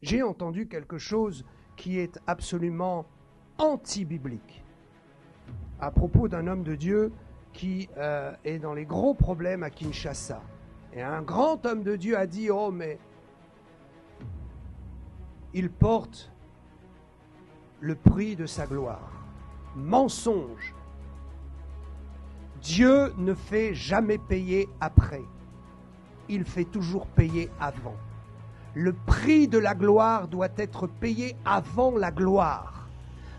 J'ai entendu quelque chose qui est absolument anti-biblique à propos d'un homme de Dieu qui est dans les gros problèmes à Kinshasa. Et un grand homme de Dieu a dit « Oh, mais il porte le prix de sa gloire. » Mensonge. Dieu ne fait jamais payer après. Il fait toujours payer avant. Le prix de la gloire doit être payé avant la gloire.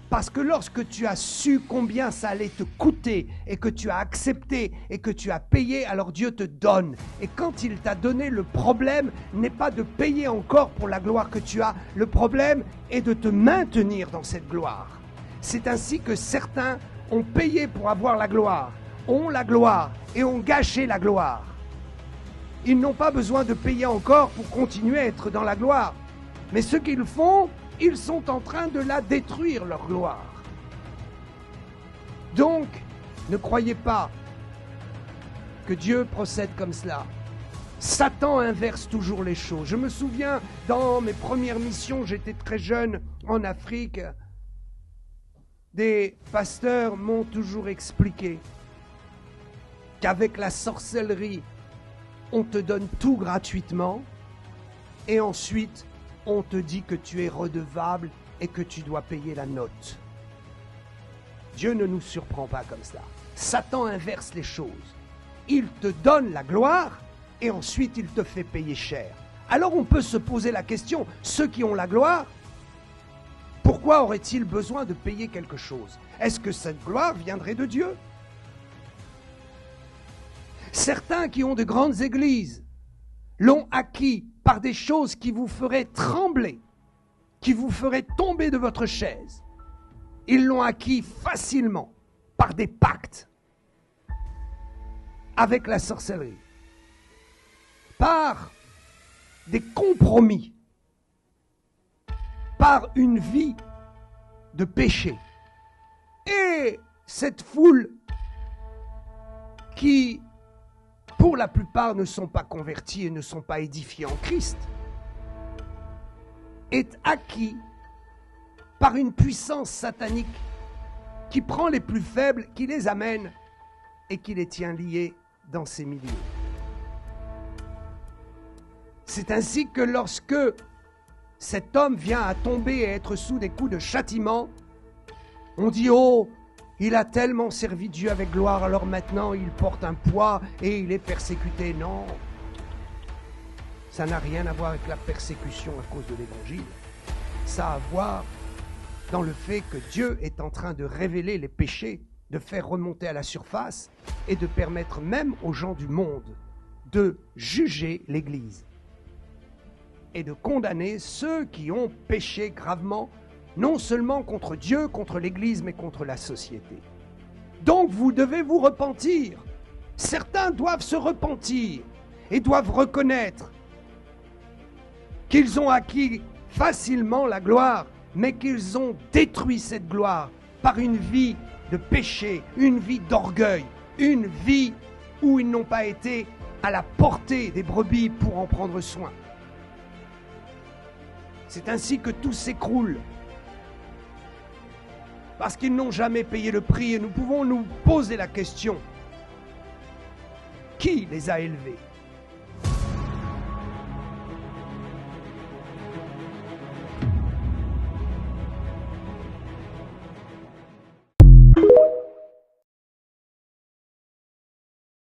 Parce que lorsque tu as su combien ça allait te coûter et que tu as accepté et que tu as payé, alors Dieu te donne. Et quand il t'a donné, le problème n'est pas de payer encore pour la gloire que tu as. Le problème est de te maintenir dans cette gloire. C'est ainsi que certains ont payé pour avoir la gloire, ont la gloire et ont gâché la gloire. Ils n'ont pas besoin de payer encore pour continuer à être dans la gloire. Mais ce qu'ils font, ils sont en train de la détruire, leur gloire. Donc, ne croyez pas que Dieu procède comme cela. Satan inverse toujours les choses. Je me souviens, dans mes premières missions, j'étais très jeune en Afrique, des pasteurs m'ont toujours expliqué qu'avec la sorcellerie, on te donne tout gratuitement et ensuite on te dit que tu es redevable et que tu dois payer la note. Dieu ne nous surprend pas comme cela. Satan inverse les choses. Il te donne la gloire et ensuite il te fait payer cher. Alors on peut se poser la question, ceux qui ont la gloire, pourquoi auraient-ils besoin de payer quelque chose? Est-ce que cette gloire viendrait de Dieu? Certains qui ont de grandes églises l'ont acquis par des choses qui vous feraient trembler, qui vous feraient tomber de votre chaise. Ils l'ont acquis facilement par des pactes avec la sorcellerie, par des compromis, par une vie de péché. Et cette foule qui, pour la plupart, ne sont pas convertis et ne sont pas édifiés en Christ, est acquis par une puissance satanique qui prend les plus faibles, qui les amène et qui les tient liés dans ces milieux. C'est ainsi que lorsque cet homme vient à tomber et être sous des coups de châtiment, on dit « Oh, il a tellement servi Dieu avec gloire, alors maintenant il porte un poids et il est persécuté. » Non, ça n'a rien à voir avec la persécution à cause de l'évangile. Ça a à voir dans le fait que Dieu est en train de révéler les péchés, de faire remonter à la surface et de permettre même aux gens du monde de juger l'Église et de condamner ceux qui ont péché gravement, non seulement contre Dieu, contre l'Église, mais contre la société. Donc vous devez vous repentir. Certains doivent se repentir et doivent reconnaître qu'ils ont acquis facilement la gloire, mais qu'ils ont détruit cette gloire par une vie de péché, une vie d'orgueil, une vie où ils n'ont pas été à la portée des brebis pour en prendre soin. C'est ainsi que tout s'écroule. Parce qu'ils n'ont jamais payé le prix et nous pouvons nous poser la question, qui les a élevés ?